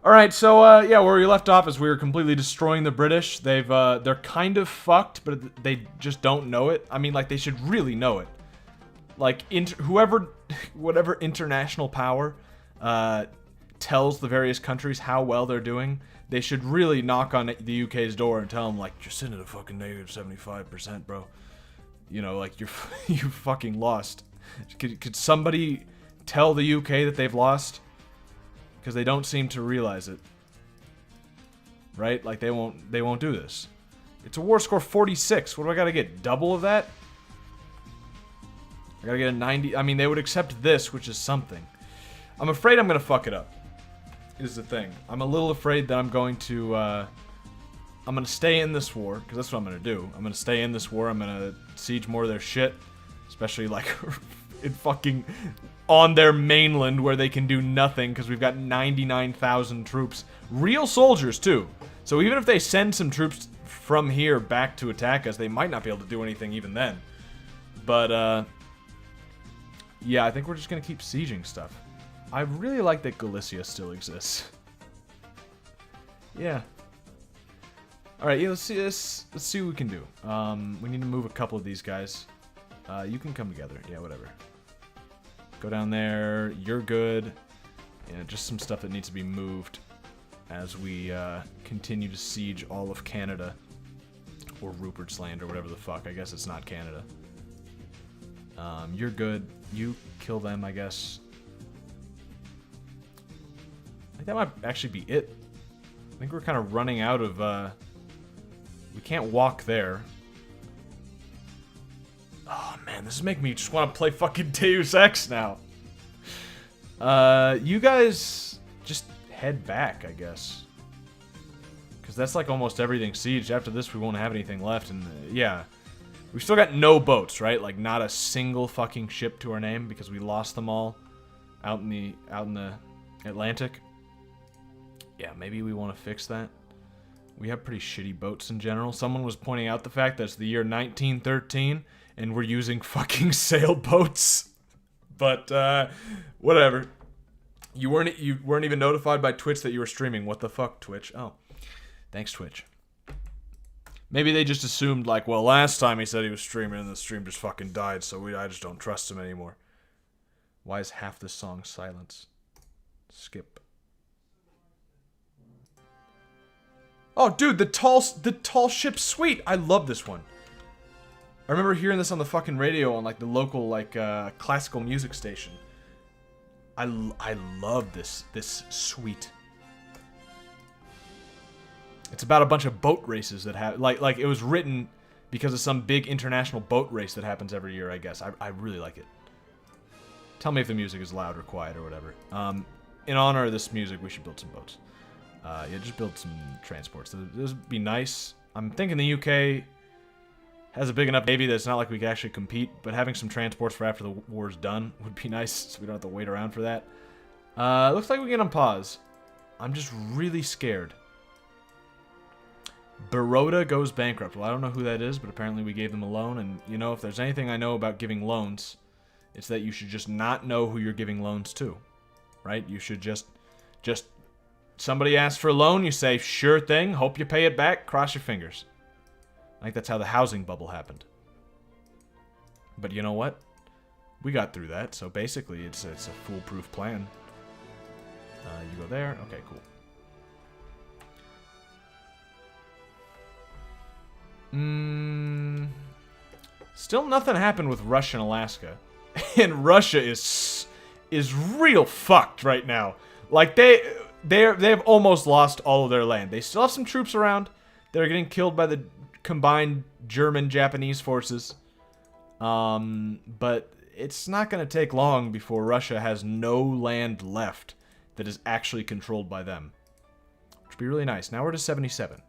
Alright, so, yeah, where we left off is we were completely destroying the British. They're kind of fucked, but they just don't know it. I mean, like, they should really know it. Like, whatever international power, tells the various countries how well they're doing, they should really knock on the UK's door and tell them, like, you're sitting at a fucking negative 75%, bro. You know, like, you fucking lost. Could somebody tell the UK that they've lost? Because they don't seem to realize it. Right? Like, they won't do this. It's a war score 46. What do I gotta get? Double of that? I gotta get a 90. I mean, they would accept this, which is something. I'm afraid I'm gonna fuck it up. Is the thing. I'm a little afraid that I'm going to, I'm gonna stay in this war, because that's what I'm gonna do. I'm gonna stay in this war. I'm gonna siege more of their shit. Especially, like, in fucking... on their mainland where they can do nothing because we've got 99,000 troops. Real soldiers, too. So even if they send some troops from here back to attack us, they might not be able to do anything even then. But, yeah, I think we're just going to keep sieging stuff. I really like that Galicia still exists. Yeah. Alright, yeah, let's see what we can do. We need to move a couple of these guys. You can come together. Yeah, whatever. Go down there. You're good. Yeah, just some stuff that needs to be moved as we continue to siege all of Canada. Or Rupert's Land, or whatever the fuck. I guess it's not Canada. You're good. You kill them, I guess. I think that might actually be it. I think we're kind of running out of... we can't walk there. Oh, man, this is making me just want to play fucking Deus Ex now. You guys just head back, I guess. Because that's like almost everything sieged. After this, we won't have anything left. And, yeah. We've still got no boats, right? Like, not a single fucking ship to our name because we lost them all out in the Atlantic. Yeah, maybe we want to fix that. We have pretty shitty boats in general. Someone was pointing out the fact that it's the year 1913... and we're using fucking sailboats. But, whatever. You weren't even notified by Twitch that you were streaming. What the fuck, Twitch? Oh. Thanks, Twitch. Maybe they just assumed, like, well, last time he said he was streaming and the stream just fucking died, so I just don't trust him anymore. Why is half this song silence? Skip. Oh, dude, the tall ship suite. I love this one. I remember hearing this on the fucking radio on, like, the local, like, classical music station. I love this suite. It's about a bunch of boat races that have, like, it was written because of some big international boat race that happens every year, I guess. I really like it. Tell me if the music is loud or quiet or whatever. In honor of this music, we should build some boats. Yeah, just build some transports. This would be nice. I'm thinking the UK... has a big enough navy that it's not like we could actually compete, but having some transports for after the war's done would be nice, so we don't have to wait around for that. Looks like we get on pause. I'm just really scared. Baroda goes bankrupt. Well, I don't know who that is, but apparently we gave them a loan, and, you know, if there's anything I know about giving loans, it's that you should just not know who you're giving loans to. Right? You should just... somebody asks for a loan, you say, sure thing, hope you pay it back, cross your fingers. I think that's how the housing bubble happened. But you know what? We got through that, so basically it's a foolproof plan. You go there. Okay, cool. Still nothing happened with Russia and Alaska. And Russia is real fucked right now. Like, they've almost lost all of their land. They still have some troops around. They're getting killed by the combined German-Japanese forces. But it's not going to take long before Russia has no land left that is actually controlled by them. Which would be really nice. Now we're to 77.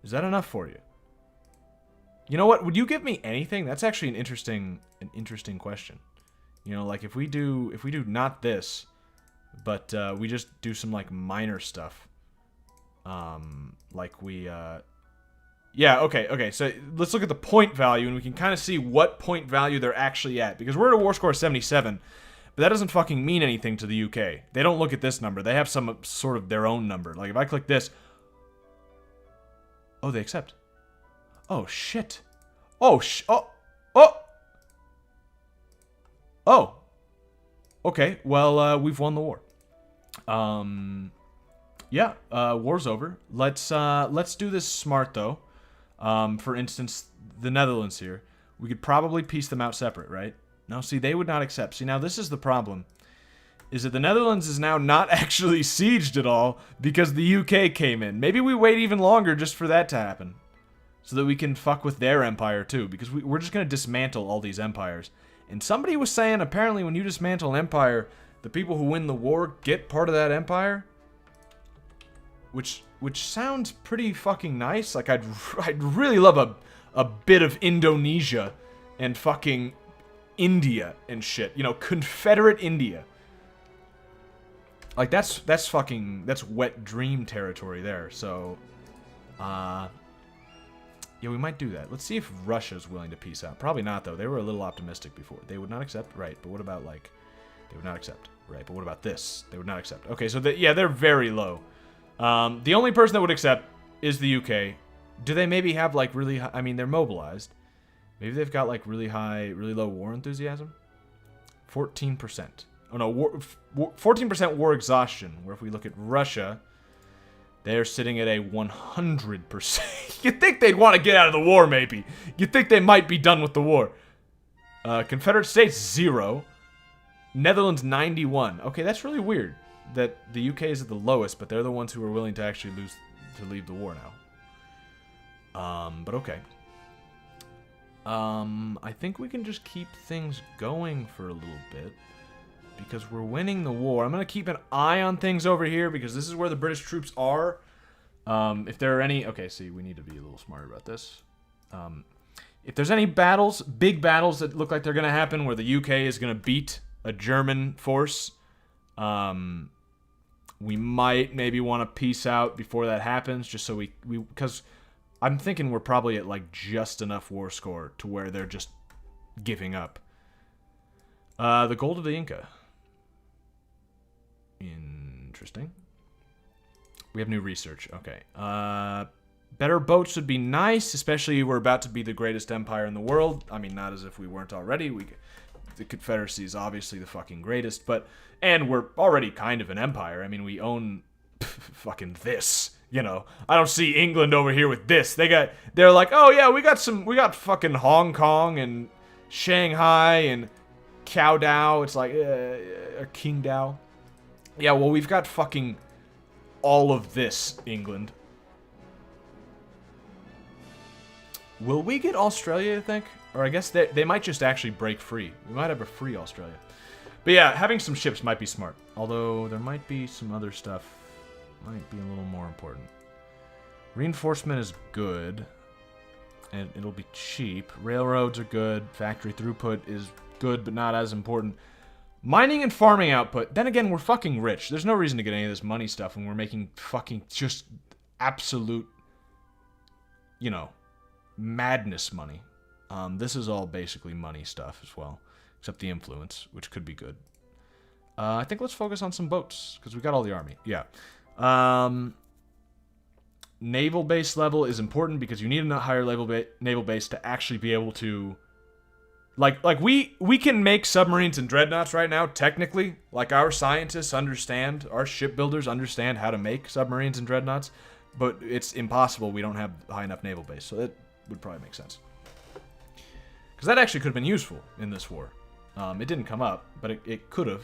Is that enough for you? You know what? Would you give me anything? That's actually an interesting question. You know, like if we do not this, but we just do some like minor stuff. Like we yeah, okay. So let's look at the point value and we can kind of see what point value they're actually at, because we're at a war score of 77, But that doesn't fucking mean anything to the UK. They don't look at this number. They have some sort of their own number. Like, if I click this... Oh, they accept. Oh, shit. Oh, Oh! Okay, well, we've won the war. Yeah, war's over. Let's do this smart, though. For instance, the Netherlands here. We could probably piece them out separate, right? No, see, they would not accept. See, now this is the problem. Is that the Netherlands is now not actually sieged at all because the UK came in. Maybe we wait even longer just for that to happen. So that we can fuck with their empire, too. Because we're just going to dismantle all these empires. And somebody was saying, apparently, when you dismantle an empire, the people who win the war get part of that empire. Which sounds pretty fucking nice. Like, I'd really love a bit of Indonesia and fucking India and shit. You know, Confederate India. Like, that's wet dream territory there. So, yeah, we might do that. Let's see if Russia's willing to peace out. Probably not, though. They were a little optimistic before. They would not accept? Right, but what about, like... They would not accept. Right, but what about this? They would not accept. Okay, so, yeah, they're very low. The only person that would accept is the UK. Do they maybe have, like, really high... I mean, they're mobilized. Maybe they've got, like, really low war enthusiasm? 14%. Oh, no, 14% war exhaustion. Where if we look at Russia, they're sitting at a 100%. You'd think they'd want to get out of the war, maybe. You'd think they might be done with the war. Confederate States, 0. Netherlands, 91. Okay, that's really weird that the UK is at the lowest, but they're the ones who are willing to actually leave the war now. But okay. I think we can just keep things going for a little bit. Because we're winning the war. I'm going to keep an eye on things over here because this is where the British troops are. If there are any... Okay, see, we need to be a little smarter about this. If there's any battles, big battles that look like they're going to happen where the UK is going to beat a German force, we might maybe want to peace out before that happens just so we... Because I'm thinking we're probably at, like, just enough war score to where they're just giving up. The gold of the Inca. Interesting. We have new research. Okay. Better boats would be nice, especially we're about to be the greatest empire in the world. I mean, not as if we weren't already. The Confederacy is obviously the fucking greatest, and we're already kind of an empire. I mean, we own fucking this, you know. I don't see England over here with this. They're like, oh yeah, we got fucking Hong Kong and Shanghai and Cao Dao. It's like, or King Dao. Yeah, well, we've got fucking all of this, England. Will we get Australia, I think? Or I guess they might just actually break free. We might have a free Australia. But yeah, having some ships might be smart. Although, there might be some other stuff. Might be a little more important. Reinforcement is good. And it'll be cheap. Railroads are good. Factory throughput is good, but not as important. Mining and farming output. Then again, we're fucking rich. There's no reason to get any of this money stuff when we're making fucking just absolute, you know, madness money. This is all basically money stuff as well. Except the influence, which could be good. I think let's focus on some boats, because we got all the army. Yeah. Naval base level is important because you need a higher naval base to actually be able to... Like we can make submarines and dreadnoughts right now, technically. Like, our scientists understand, our shipbuilders understand how to make submarines and dreadnoughts, but it's impossible. We don't have a high enough naval base, so that would probably make sense. Because that actually could have been useful in this war. It didn't come up, but it could have.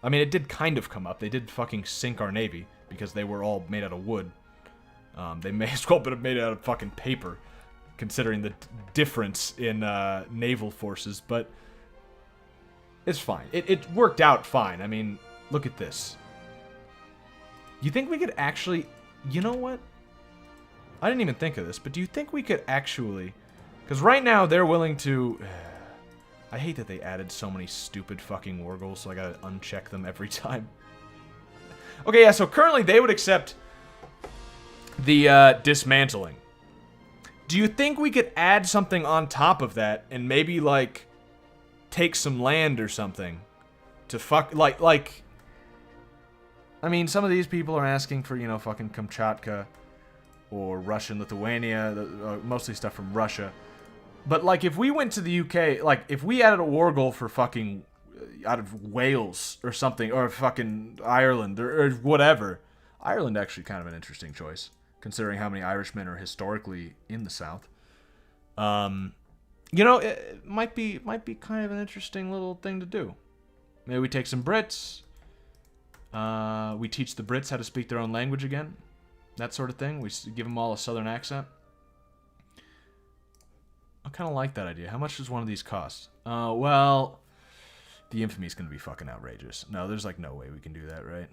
I mean, it did kind of come up. They did fucking sink our navy because they were all made out of wood. They may as well have made it out of fucking paper, considering the difference in naval forces, but it's fine. It worked out fine. I mean, look at this. You think we could actually... You know what? I didn't even think of this, but do you think we could actually... Because right now, they're willing to... I hate that they added so many stupid fucking war goals, so I gotta uncheck them every time. Okay, yeah, so currently they would accept the dismantling. Do you think we could add something on top of that and maybe, like, take some land or something? to fuck, like, I mean, some of these people are asking for, you know, fucking Kamchatka or Russian Lithuania, mostly stuff from Russia. But, like, if we went to the UK, like, if we added a war goal for fucking out of Wales or something, or fucking Ireland or whatever. Ireland actually kind of an interesting choice, considering how many Irishmen are historically in the South. You know, it might be kind of an interesting little thing to do. Maybe we take some Brits. We teach the Brits how to speak their own language again. That sort of thing. We give them all a southern accent. I kind of like that idea. How much does one of these cost? Well, the infamy is going to be fucking outrageous. No, there's like no way we can do that, right?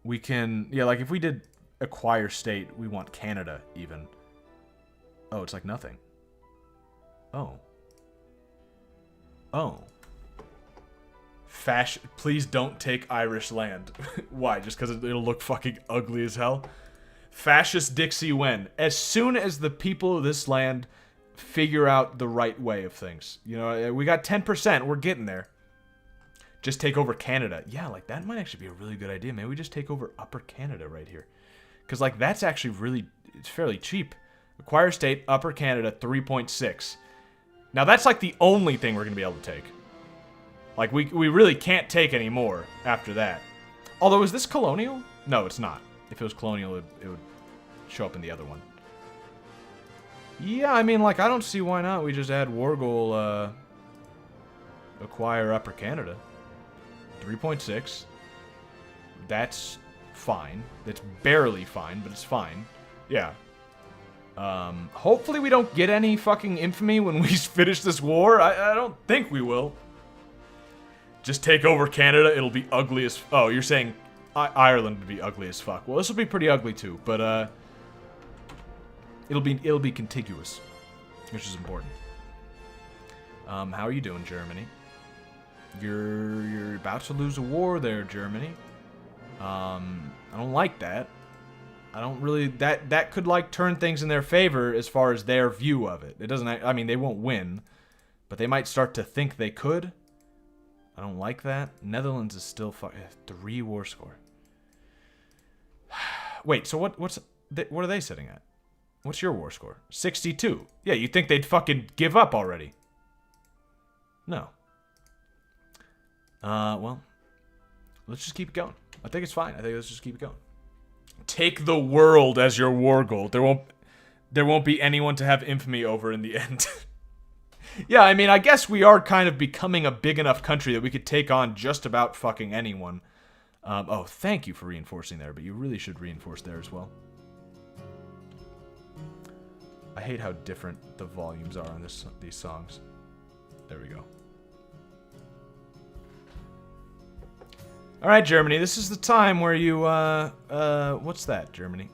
We can, yeah, like if we did acquire state, we want Canada even. Oh, it's like nothing. Oh. Oh. Please don't take Irish land. Why? Just because it'll look fucking ugly as hell? Fascist Dixie when? As soon as the people of this land figure out the right way of things. You know, we got 10%. We're getting there. Just take over Canada. Yeah, like that might actually be a really good idea. Maybe we just take over Upper Canada right here. Because like that's actually really, it's fairly cheap. Acquire state, Upper Canada, 3.6. Now that's like the only thing we're going to be able to take. Like we really can't take any more after that. Although, is this colonial? No, it's not. If it was colonial, it would show up in the other one. Yeah, I mean, like, I don't see why not. We just add war goal, acquire Upper Canada. 3.6. That's fine. That's barely fine, but it's fine. Yeah. Hopefully we don't get any fucking infamy when we finish this war. I don't think we will. Just take over Canada, it'll be ugly as... Oh, you're saying Ireland would be ugly as fuck. Well, this will be pretty ugly too, but, it'll be contiguous, which is important. How are you doing, Germany? You're about to lose a war there, Germany. I don't like that. I don't really... That could, like, turn things in their favor as far as their view of it. It doesn't... I mean, they won't win, but they might start to think they could. I don't like that. Netherlands is still 3 war score. Wait, so what are they sitting at? What's your war score? 62. Yeah, you think they'd fucking give up already? No. Well, let's just keep it going. I think it's fine. I think let's just keep it going. Take the world as your war goal. There won't be anyone to have infamy over in the end. Yeah, I mean, I guess we are kind of becoming a big enough country that we could take on just about fucking anyone. Oh, thank you for reinforcing there, but you really should reinforce there as well. I hate how different the volumes are on these songs. There we go. Alright, Germany, this is the time where you, what's that, Germany?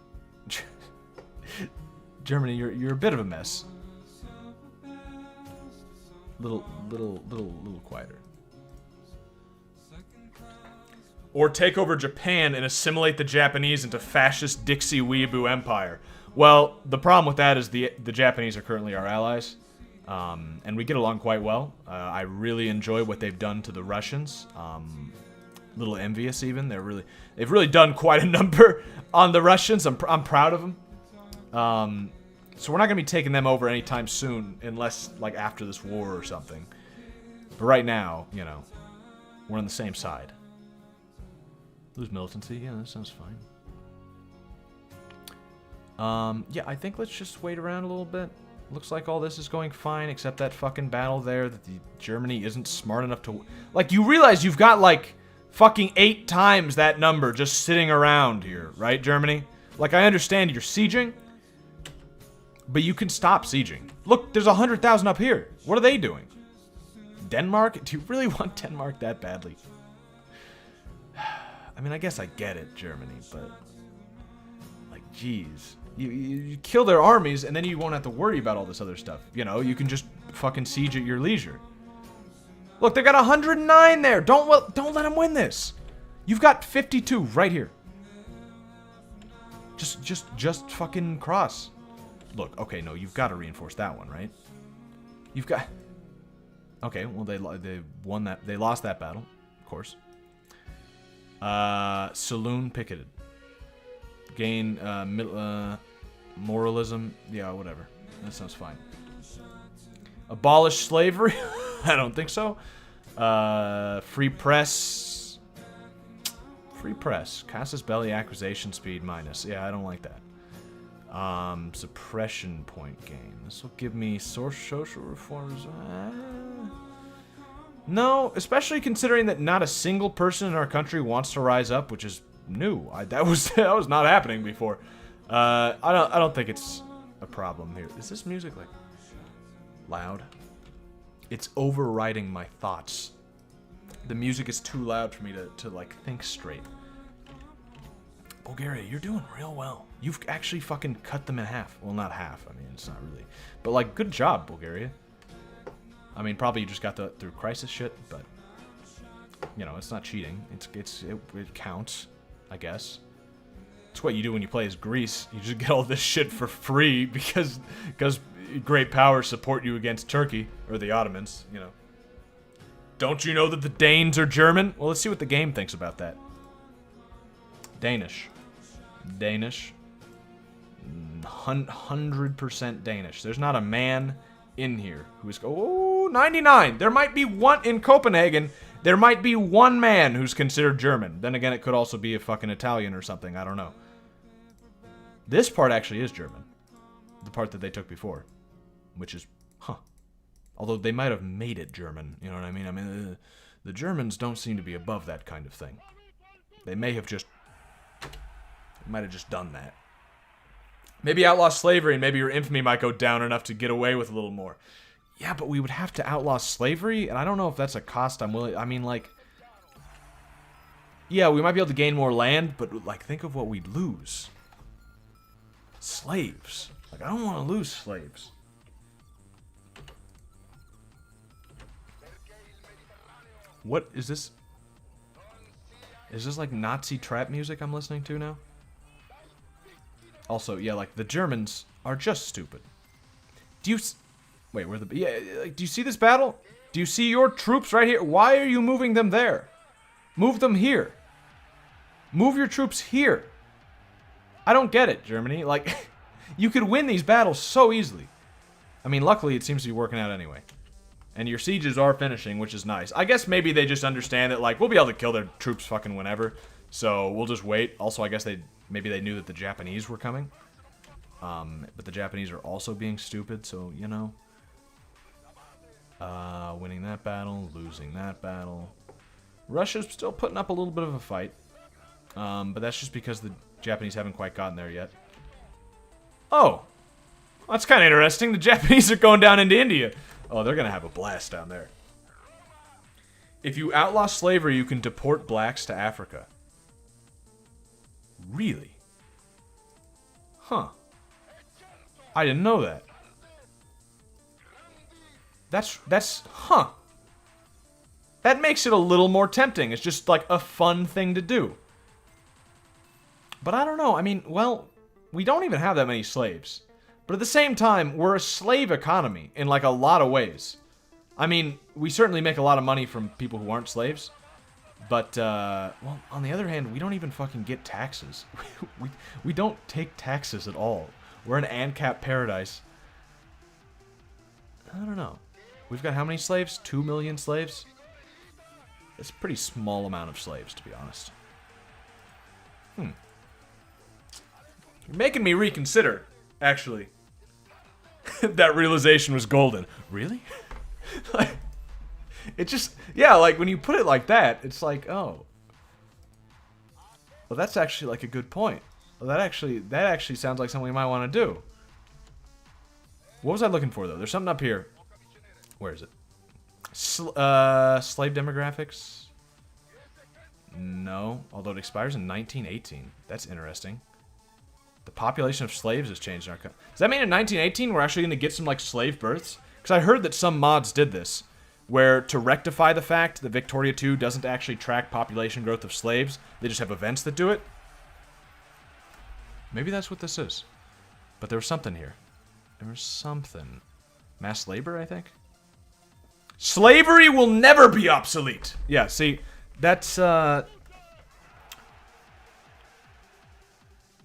Germany, you're a bit of a mess. Little quieter. Or take over Japan and assimilate the Japanese into fascist Dixie Weeaboo Empire. Well, the problem with that is the Japanese are currently our allies, and we get along quite well. I really enjoy what they've done to the Russians. A little envious even. They've really done quite a number on the Russians. I'm proud of them. So we're not going to be taking them over anytime soon, unless, like, after this war or something. But right now, you know, we're on the same side. Lose militancy? Yeah, that sounds fine. Yeah, I think let's just wait around a little bit. Looks like all this is going fine, except that fucking battle there that Germany isn't smart enough to... Like, you realize you've got, like, fucking 8 times that number just sitting around here, right, Germany? Like, I understand you're sieging, but you can stop sieging. Look, there's 100,000 up here. What are they doing? Denmark? Do you really want Denmark that badly? I mean, I guess I get it, Germany, but... Like, jeez. You kill their armies, and then you won't have to worry about all this other stuff. You know, you can just fucking siege at your leisure. Look, they got 109 there! Don't let them win this! You've got 52 right here. Just fucking cross. Look, okay, no, you've got to reinforce that one, right? You've got... Okay, well they won that. They lost that battle, of course. Saloon picketed. Gain moralism. Yeah, whatever. That sounds fine. Abolish slavery? I don't think so. Free press. Free press. Casus belli acquisition speed minus. Yeah, I don't like that. Suppression point gain. This will give me social reforms. No, especially considering that not a single person in our country wants to rise up, which is new. That was not happening before. I don't think it's a problem here. Is this music like loud? It's overriding my thoughts. The music is too loud for me to like think straight. Bulgaria, you're doing real well. You've actually fucking cut them in half. Well, not half. I mean, it's not really. But like, good job, Bulgaria. I mean, probably you just got through crisis shit, but you know, it's not cheating. It counts, I guess. It's what you do when you play as Greece. You just get all this shit for free because great powers support you against Turkey or the Ottomans. You know. Don't you know that the Danes are German? Well, let's see what the game thinks about that. Danish. 100% Danish. There's not a man in here who is... Oh, 99! There might be one... In Copenhagen, there might be one man who's considered German. Then again, it could also be a fucking Italian or something. I don't know. This part actually is German. The part that they took before. Which is... Huh. Although they might have made it German. You know what I mean? I mean, the Germans don't seem to be above that kind of thing. They may have just... Might have just done that. Maybe outlaw slavery and maybe your infamy might go down enough to get away with a little more. Yeah, but we would have to outlaw slavery, and I don't know if that's a cost I'm willing... I mean, like... Yeah, we might be able to gain more land, but, like, think of what we'd lose. Slaves. Like, I don't want to lose slaves. What is this? Is this, like, Nazi trap music I'm listening to now? Also, yeah, like, the Germans are just stupid. Do you... Wait, where the... Yeah, like, do you see this battle? Do you see your troops right here? Why are you moving them there? Move them here. Move your troops here. I don't get it, Germany. Like, you could win these battles so easily. I mean, luckily, it seems to be working out anyway. And your sieges are finishing, which is nice. I guess maybe they just understand that, like, we'll be able to kill their troops fucking whenever. So, we'll just wait. Also, I guess maybe they knew that the Japanese were coming. But the Japanese are also being stupid, so, you know. Winning that battle, losing that battle. Russia's still putting up a little bit of a fight. But that's just because the Japanese haven't quite gotten there yet. Oh! That's kind of interesting. The Japanese are going down into India. Oh, they're going to have a blast down there. If you outlaw slavery, you can deport blacks to Africa. Really? Huh. I didn't know that. Huh. That makes it a little more tempting. It's just like a fun thing to do. But I don't know. I mean, well, we don't even have that many slaves. But at the same time, we're a slave economy in like a lot of ways. I mean, we certainly make a lot of money from people who aren't slaves. But, well, on the other hand, we don't even fucking get taxes. we don't take taxes at all. We're an ANCAP paradise. I don't know. We've got how many slaves? 2 million slaves? It's a pretty small amount of slaves, to be honest. You're making me reconsider, actually. That realization was golden. Really? Like, it just... Yeah, like, when you put it like that, it's like, oh. Well, that's actually, like, a good point. Well, that actually sounds like something we might want to do. What was I looking for, though? There's something up here. Where is it? Slave demographics? No. Although it expires in 1918. That's interesting. The population of slaves has changed in our country. Does that mean in 1918 we're actually going to get some, like, slave births? Because I heard that some mods did this. Where, to rectify the fact that Victoria 2 doesn't actually track population growth of slaves, they just have events that do it. Maybe that's what this is. But there was something here. There was something. Mass labor, I think? Slavery will never be obsolete. Yeah, see, that's, although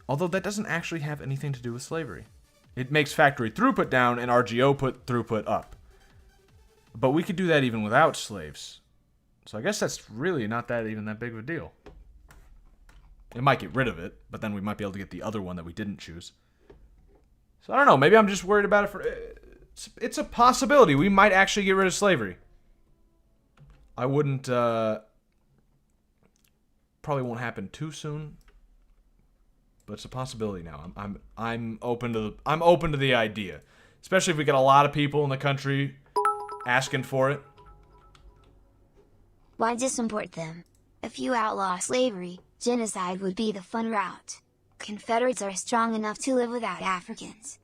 that doesn't actually have anything to do with slavery. It makes factory throughput down and RGO put throughput up. But we could do that even without slaves. So I guess that's really not even that big of a deal. It might get rid of it, but then we might be able to get the other one that we didn't choose. So I don't know, maybe I'm just worried about it for... It's a possibility. We might actually get rid of slavery. I wouldn't, probably won't happen too soon. But it's a possibility now. I'm open to the idea. Especially if we get a lot of people in the country asking for it. Why disimport them? If you outlaw slavery, genocide would be the fun route. Confederates are strong enough to live without Africans.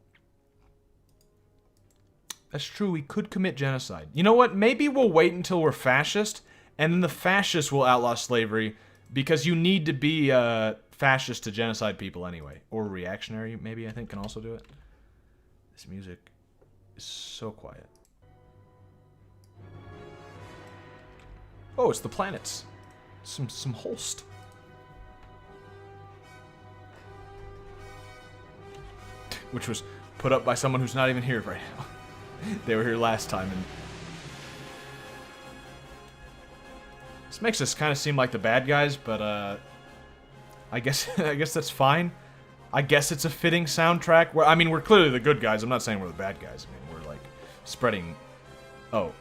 That's true, we could commit genocide. You know what? Maybe we'll wait until we're fascist, and then the fascists will outlaw slavery, because you need to be fascist to genocide people anyway. Or reactionary, maybe, I think, can also do it. This music is so quiet. Oh, it's the planets. Some Holst. Which was put up by someone who's not even here right now. They were here last time, and this makes us kind of seem like the bad guys, but I guess that's fine. I guess it's a fitting soundtrack. I mean, we're clearly the good guys. I'm not saying we're the bad guys. I mean, we're like spreading. Oh,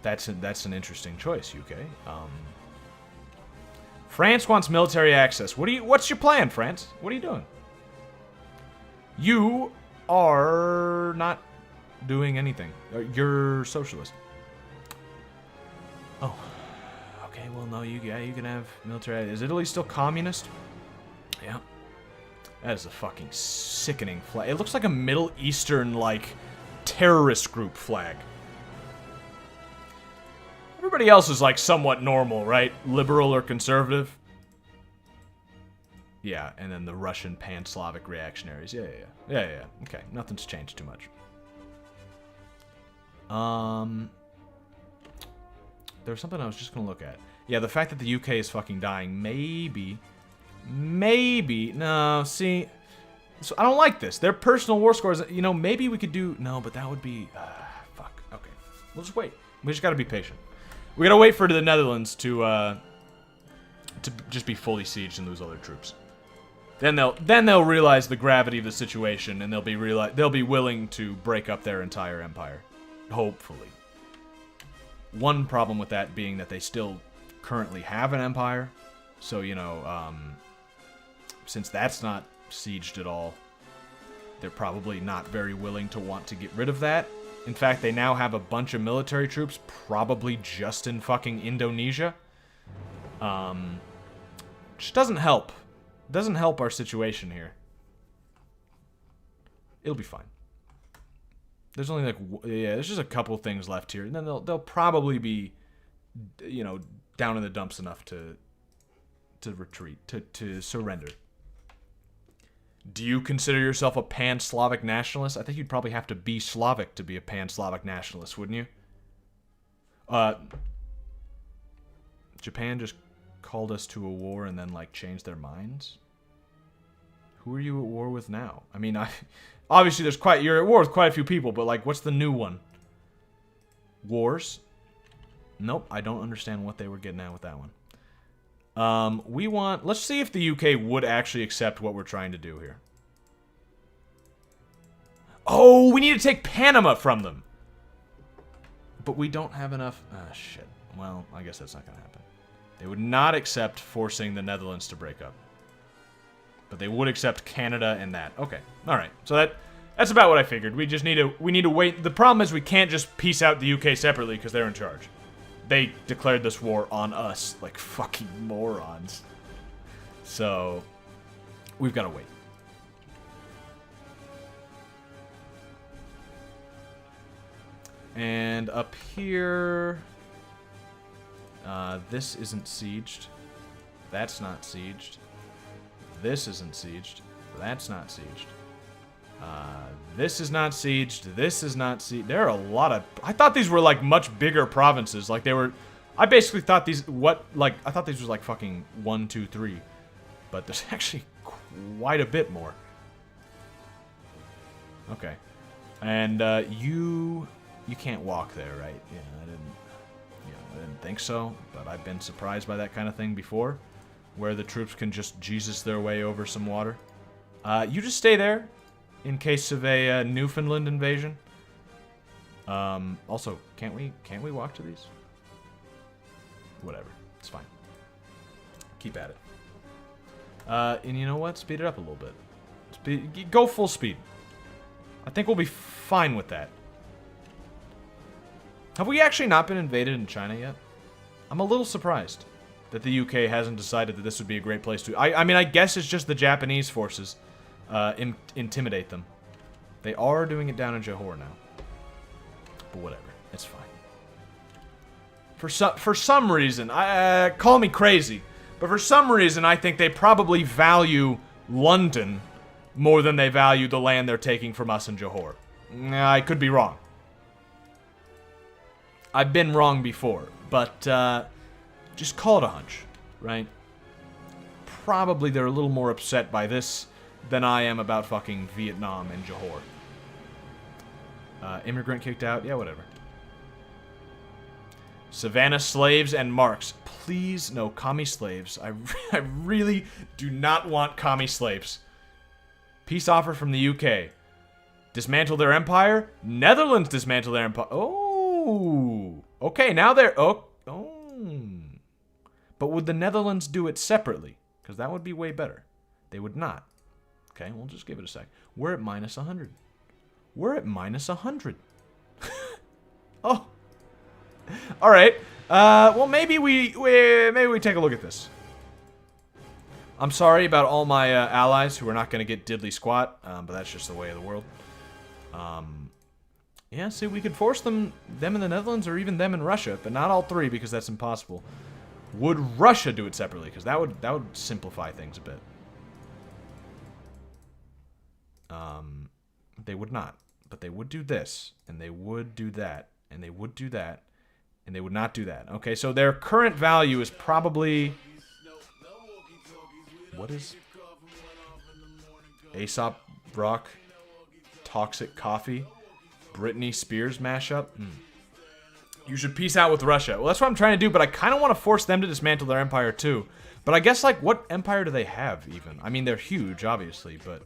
that's an interesting choice, UK. France wants military access. What's your plan, France? What are you doing? You are not doing anything. You're socialist. Oh. Okay, well, no, you can have military. Is Italy still communist? Yeah. That is a fucking sickening flag. It looks like a Middle Eastern, like, terrorist group flag. Everybody else is, like, somewhat normal, right? Liberal or conservative. Yeah, and then the Russian pan-Slavic reactionaries. Yeah. Okay, nothing's changed too much. There was something I was just gonna look at. Yeah, the fact that the UK is fucking dying. Maybe. No, see. So I don't like this. Their personal war scores, you know, maybe we could do... No, but that would be... fuck. Okay. We'll just wait. We just gotta be patient. We gotta wait for the Netherlands to just be fully sieged and lose all their troops. Then they'll realize the gravity of the situation, and they'll be willing to break up their entire empire. Hopefully. One problem with that being that they still currently have an empire. So, you know, since that's not sieged at all, they're probably not very willing to want to get rid of that. In fact, they now have a bunch of military troops, probably just in fucking Indonesia. Which doesn't help. Doesn't help our situation here. It'll be fine. There's only like, yeah, there's just a couple things left here, and then they'll probably be, you know, down in the dumps enough to retreat, to surrender. Do you consider yourself a pan-Slavic nationalist? I think you'd probably have to be Slavic to be a pan-Slavic nationalist, wouldn't you? Japan just called us to a war and then, like, changed their minds? Who are you at war with now? I mean, obviously you're at war with quite a few people, but, like, what's the new one? Wars? Nope, I don't understand what they were getting at with that one. Let's see if the UK would actually accept what we're trying to do here. Oh, we need to take Panama from them. But we don't have enough. Ah, shit. Well, I guess that's not going to happen. They would not accept forcing the Netherlands to break up. But they would accept Canada and that. Okay. All right. So that's about what I figured. We need to wait. The problem is we can't just peace out the UK separately because they're in charge. They declared this war on us like fucking morons. So we've got to wait. And up here, this isn't sieged. That's not sieged. This isn't sieged. That's not sieged. This is not sieged. This is not sieged. There are a lot of... I thought these were, like, much bigger provinces. Like, they were... I basically thought these... I thought these was, like, fucking 1, 2, 3. But there's actually quite a bit more. Okay. And, you can't walk there, right? Yeah, I didn't think so. But I've been surprised by that kind of thing before. Where the troops can just Jesus their way over some water. You just stay there. In case of a Newfoundland invasion. Also, can't we walk to these? Whatever, it's fine. Keep at it. And you know what? Speed it up a little bit. Go full speed. I think we'll be fine with that. Have we actually not been invaded in China yet? I'm a little surprised that the UK hasn't decided that this would be a great place to... I mean, I guess it's just the Japanese forces. Intimidate them. They are doing it down in Johor now. But whatever. It's fine. For some reason, call me crazy, but for some reason I think they probably value London more than they value the land they're taking from us in Johor. I could be wrong. I've been wrong before, but just call it a hunch, right? Probably they're a little more upset by this than I am about fucking Vietnam and Johor. Immigrant kicked out? Yeah, whatever. Savannah slaves and marks. Please, no commie slaves. I really do not want commie slaves. Peace offer from the UK. Dismantle their empire? Netherlands dismantle their empire. Oh. Okay, now they're... Oh. But would the Netherlands do it separately? Because that would be way better. They would not. Okay, we'll just give it a sec. We're at minus 100. We're at minus 100. Oh. All right. Well, maybe we take a look at this. I'm sorry about all my allies who are not going to get diddly squat, but that's just the way of the world. Yeah, see, we could force them in the Netherlands or even them in Russia, but not all three because that's impossible. Would Russia do it separately? Because that would simplify things a bit. They would not, but they would do this, and they would do that, and they would do that, and they would not do that. Okay, so their current value is probably... What is... Aesop Rock, Toxic Coffee, Britney Spears mashup? You should peace out with Russia. Well, that's what I'm trying to do, but I kind of want to force them to dismantle their empire too. But I guess, like, what empire do they have, even? I mean, they're huge, obviously, but...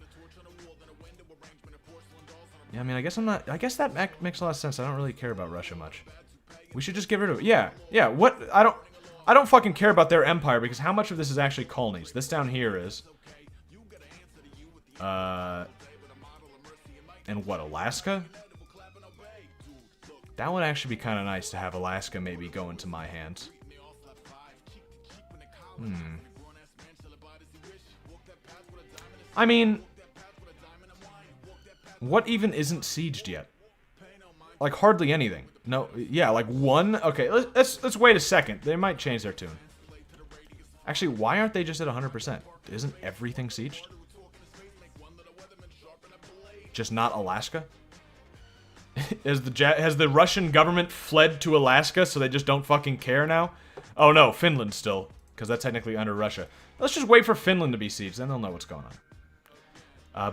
Yeah, I mean, I guess I'm not... I guess that makes a lot of sense. I don't really care about Russia much. We should just get rid of it. Yeah, what... I don't fucking care about their empire, because how much of this is actually colonies? This down here is... And what, Alaska? That would actually be kind of nice to have Alaska maybe go into my hands. I mean... What even isn't sieged yet? Like, hardly anything. No, yeah, like one? Okay, let's wait a second. They might change their tune. Actually, why aren't they just at 100%? Isn't everything sieged? Just not Alaska? Has the Russian government fled to Alaska so they just don't fucking care now? Oh no, Finland still, because that's technically under Russia. Let's just wait for Finland to be sieged, then they'll know what's going on.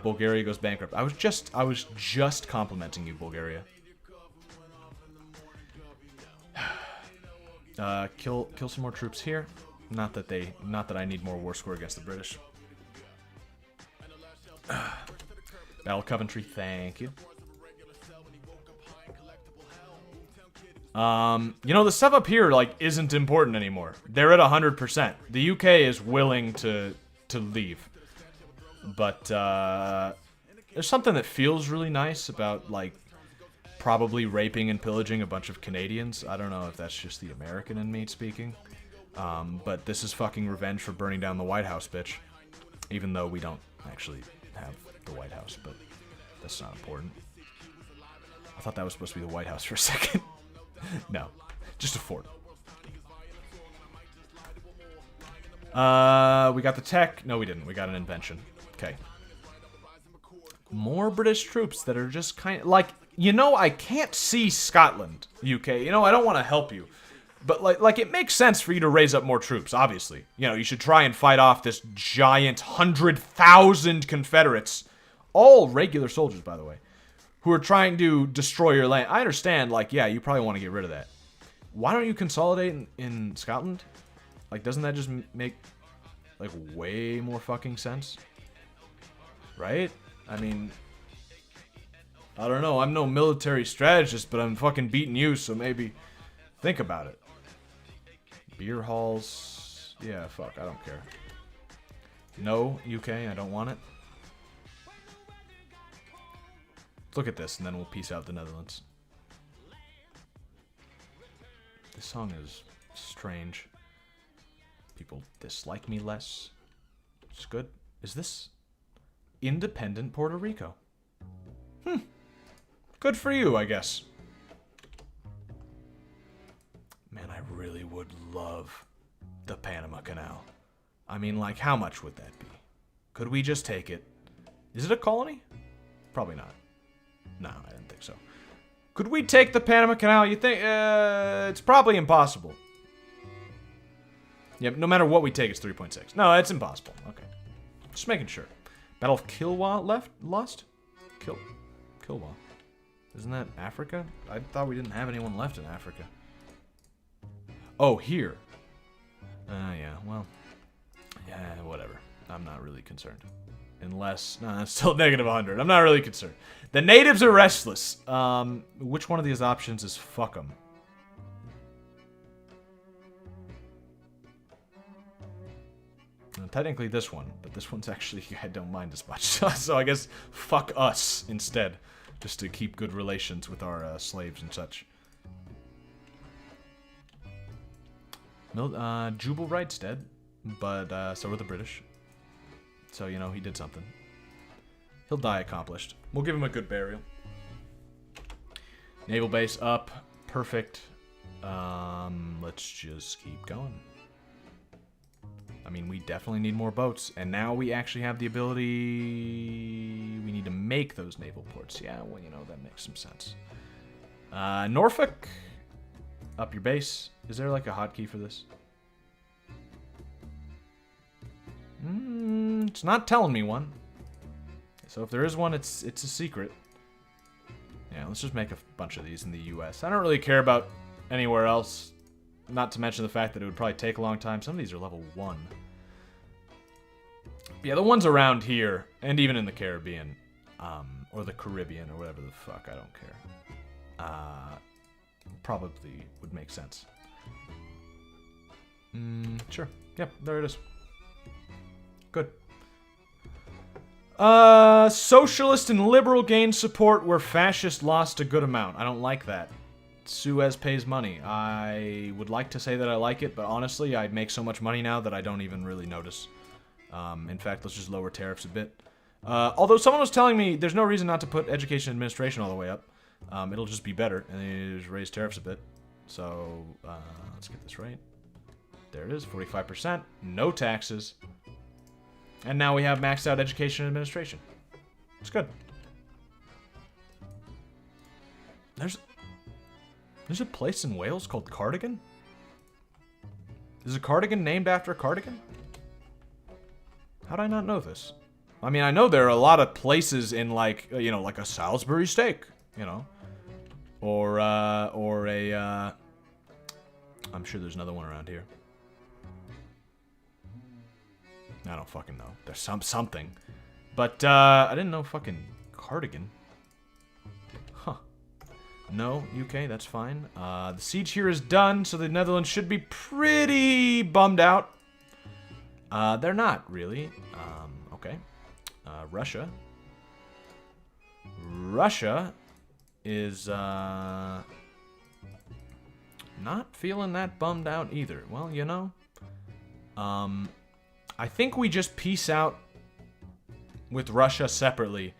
Bulgaria goes bankrupt. I was just complimenting you, Bulgaria. Kill some more troops here. Not that I need more war score against the British. Battle Coventry, thank you. You know, the stuff up here, like, isn't important anymore. They're at 100%. The UK is willing to leave. But, there's something that feels really nice about, like, probably raping and pillaging a bunch of Canadians. I don't know if that's just the American in me speaking. But this is fucking revenge for burning down the White House, bitch. Even though we don't actually have the White House, but that's not important. I thought that was supposed to be the White House for a second. No, just a fort. We got the tech. No, we didn't. We got an invention. Okay. More British troops that are just kind of like, you know, I can't see Scotland, UK. You know, I don't want to help you. But like it makes sense for you to raise up more troops, obviously. You know, you should try and fight off this giant 100,000 Confederates, all regular soldiers, by the way, who are trying to destroy your land. I understand, like, yeah, you probably want to get rid of that. Why don't you consolidate in Scotland? Like, doesn't that just make, like, way more fucking sense? Right? I mean, I don't know. I'm no military strategist, but I'm fucking beating you, so maybe think about it. Beer halls. Yeah, fuck. I don't care. No, UK. I don't want it. Look at this, and then we'll peace out the Netherlands. This song is strange. People dislike me less. It's good. Is this independent Puerto Rico? Good for you, I guess. Man, I really would love the Panama Canal. I mean, like, how much would that be? Could we just take it? Is it a colony? Probably not. No, I didn't think so. Could we take the Panama Canal? You think? It's probably impossible. Yep, no matter what we take, it's 3.6. No, it's impossible. Okay. Just making sure. Battle of Kilwa lost? Kilwa. Isn't that Africa? I thought we didn't have anyone left in Africa. Oh, here. Yeah, well. Yeah, whatever. I'm not really concerned. Unless, no, it's still negative 100. I'm not really concerned. The natives are restless. Which one of these options is fuck 'em? Technically this one, but this one's actually, I don't mind as much. So I guess fuck us instead. Just to keep good relations with our slaves and such. Jubal Wright's dead, but so are the British. So, you know, he did something. He'll die accomplished. We'll give him a good burial. Naval base up. Perfect. Let's just keep going. I mean, we definitely need more boats. And now we actually have the ability... We need to make those naval ports. Yeah, well, you know, that makes some sense. Norfolk. Up your base. Is there like a hotkey for this? It's not telling me one. So if there is one, it's a secret. Yeah, let's just make a bunch of these in the US. I don't really care about anywhere else. Not to mention the fact that it would probably take a long time. Some of these are level 1. Yeah, the ones around here, and even in the Caribbean, or the Caribbean, or whatever the fuck, I don't care. Probably would make sense. Sure. Yep, there it is. Good. Socialist and liberal gained support where fascist lost a good amount. I don't like that. Suez pays money. I would like to say that I like it, but honestly, I'd make so much money now that I don't even really notice. In fact, let's just lower tariffs a bit. Although someone was telling me there's no reason not to put education administration all the way up. It'll just be better, and then just raise tariffs a bit. So, let's get this right. There it is, 45%, no taxes. And now we have maxed out education administration. It's good. There's a place in Wales called Cardigan? Is a Cardigan named after a cardigan? How'd I not know this? I mean, I know there are a lot of places in, like, you know, like a Salisbury steak, you know. Or a, I'm sure there's another one around here. I don't fucking know. There's something. But, I didn't know fucking cardigan. Huh. No, UK, that's fine. The siege here is done, so the Netherlands should be pretty bummed out. They're not, really. Okay. Russia. Russia is, not feeling that bummed out either. Well, you know, I think we just peace out with Russia separately.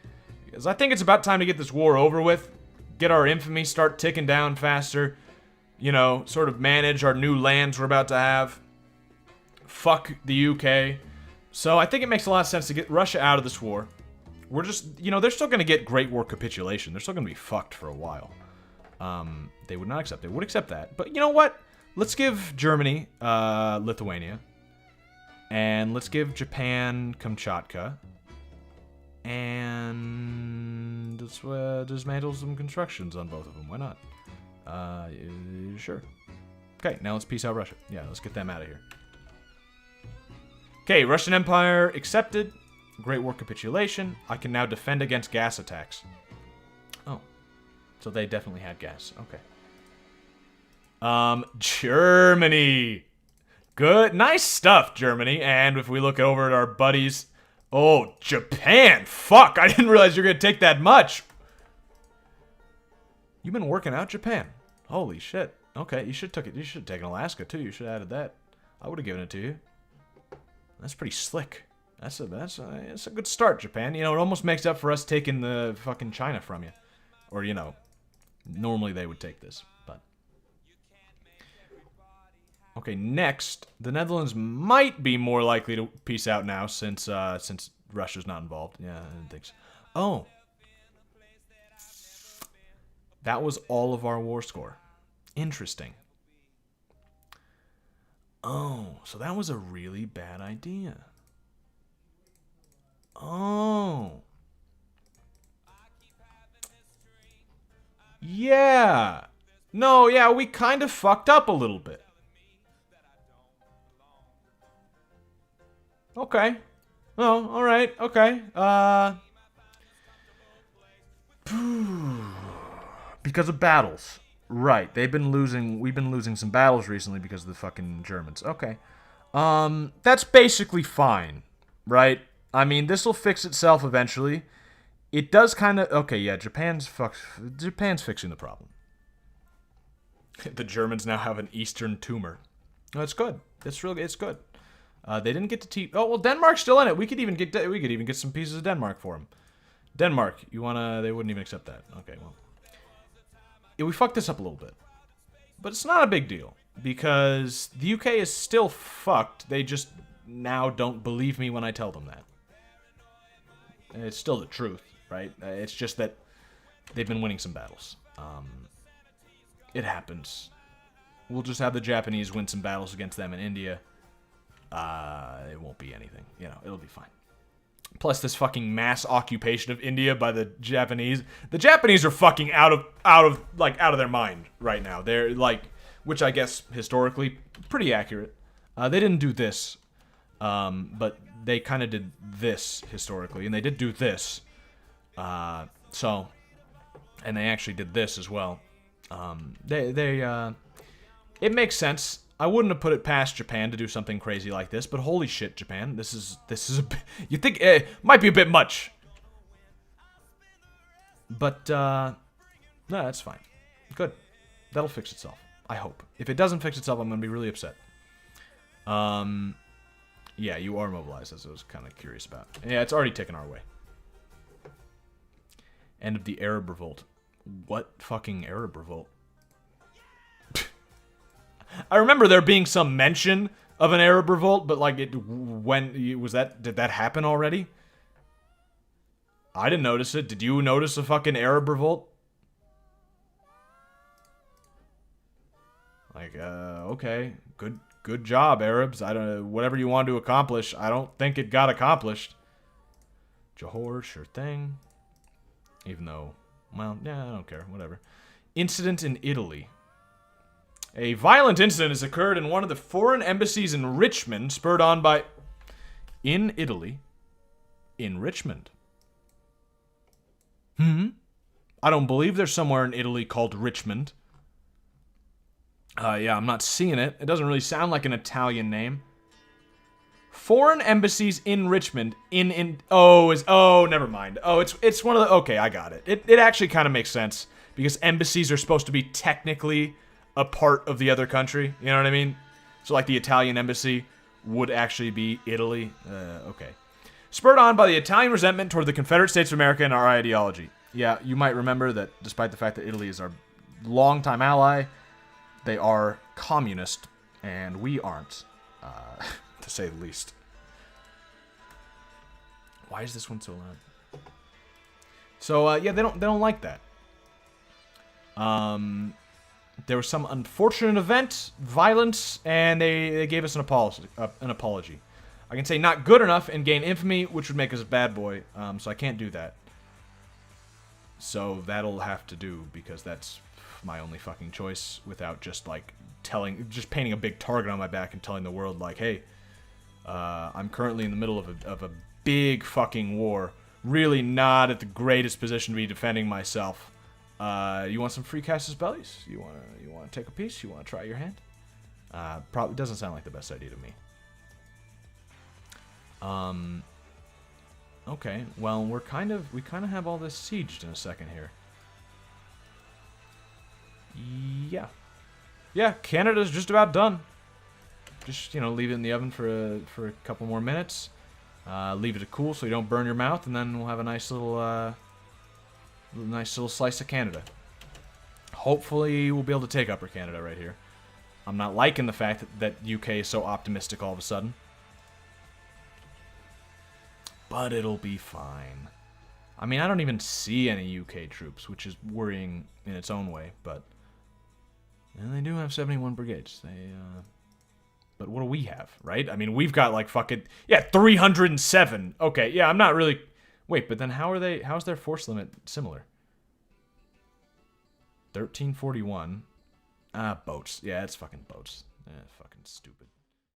Because I think it's about time to get this war over with. Get our infamy start ticking down faster. You know, sort of manage our new lands we're about to have. Fuck the UK. So I think it makes a lot of sense to get Russia out of this war. We're just, you know, they're still going to get Great War capitulation. They're still going to be fucked for a while. They would not accept. They would accept that. But you know what? Let's give Germany Lithuania. And let's give Japan Kamchatka. And let's dismantle some constructions on both of them. Why not? Sure. Okay, now let's peace out Russia. Yeah, let's get them out of here. Okay, Russian Empire accepted. Great War capitulation. I can now defend against gas attacks. Oh. So they definitely had gas. Okay. Germany. Good. Nice stuff, Germany. And if we look over at our buddies... Oh, Japan. Fuck, I didn't realize you were going to take that much. You've been working out, Japan. Holy shit. Okay, you should have taken Alaska, too. You should have added that. I would have given it to you. That's pretty slick. That's a good start, Japan. You know, it almost makes up for us taking the fucking China from you. Or, you know, normally they would take this, but... Okay, next, the Netherlands might be more likely to peace out now since Russia's not involved. Yeah, I didn't think so. Oh. That was all of our war score. Interesting. Oh, so that was a really bad idea. Oh. Yeah. No, yeah, we kind of fucked up a little bit. Okay. Oh, alright, okay. Because of battles. Right, we've been losing some battles recently because of the fucking Germans. Okay. That's basically fine, right? I mean, this'll fix itself eventually. It does kind of... Okay, yeah, Japan's fixing the problem. The Germans now have an Eastern tumor. Oh, it's good. It's good. They didn't get to Oh, well, Denmark's still in it. We could even get some pieces of Denmark for them. Denmark, you wanna... They wouldn't even accept that. Okay, well. Yeah, we fucked this up a little bit. But it's not a big deal. Because the UK is still fucked. They just now don't believe me when I tell them that. It's still the truth, right? It's just that they've been winning some battles. It happens. We'll just have the Japanese win some battles against them in India. It won't be anything. You know, it'll be fine. Plus this fucking mass occupation of India by the Japanese. The Japanese are fucking out of their mind right now. They're like, which I guess historically pretty accurate. They didn't do this, but they kind of did this historically, and they did do this. And they actually did this as well. It makes sense. I wouldn't have put it past Japan to do something crazy like this, but holy shit, Japan, this is you think it might be a bit much. But no, that's fine. Good. That'll fix itself. I hope. If it doesn't fix itself, I'm going to be really upset. Yeah, you are mobilized, as I was kind of curious about. Yeah, it's already taken our way. End of the Arab Revolt. What fucking Arab Revolt? I remember there being some mention of an Arab Revolt, but like, did that happen already? I didn't notice it. Did you notice a fucking Arab Revolt? Like, okay, good job, Arabs. I don't, whatever you wanted to accomplish, I don't think it got accomplished. Johor, sure thing. Even though, well, yeah, I don't care, whatever. Incident in Italy. A violent incident has occurred in one of the foreign embassies in Richmond, spurred on by... In Italy. In Richmond. I don't believe there's somewhere in Italy called Richmond. Yeah, I'm not seeing it. It doesn't really sound like an Italian name. Foreign embassies in Richmond. Oh, never mind. Oh, it's one of the... Okay, I got it. It actually kind of makes sense. Because embassies are supposed to be technically a part of the other country. You know what I mean? So like the Italian embassy would actually be Italy. Okay. Spurred on by the Italian resentment toward the Confederate States of America and our ideology. Yeah, you might remember that despite the fact that Italy is our longtime ally, they are communist, and we aren't, to say the least. Why is this one so loud? So yeah, they don't like that. There was some unfortunate event, violence, and they gave us an apology. I can say not good enough and gain infamy, which would make us a bad boy. So I can't do that. So that'll have to do, because that's my only fucking choice, without just like just painting a big target on my back and telling the world like, hey, I'm currently in the middle of a big fucking war. Really not at the greatest position to be defending myself. You want some free Casus Bellies? You wanna take a piece? You wanna try your hand? Probably doesn't sound like the best idea to me. Okay, well we kind of have all this sieged in a second here. Yeah, Canada's just about done. Just, leave it in the oven for a couple more minutes. Leave it to cool so you don't burn your mouth, and then we'll have a nice little slice of Canada. Hopefully we'll be able to take Upper Canada right here. I'm not liking the fact that UK is so optimistic all of a sudden. But it'll be fine. I mean, I don't even see any UK troops, which is worrying in its own way, but... And they do have 71 brigades. But what do we have, right? I mean, we've got like fucking... Yeah, 307. Okay, yeah, I'm not really... Wait, but then how's their force limit similar? 1341. Boats. Yeah, it's fucking boats. Fucking stupid.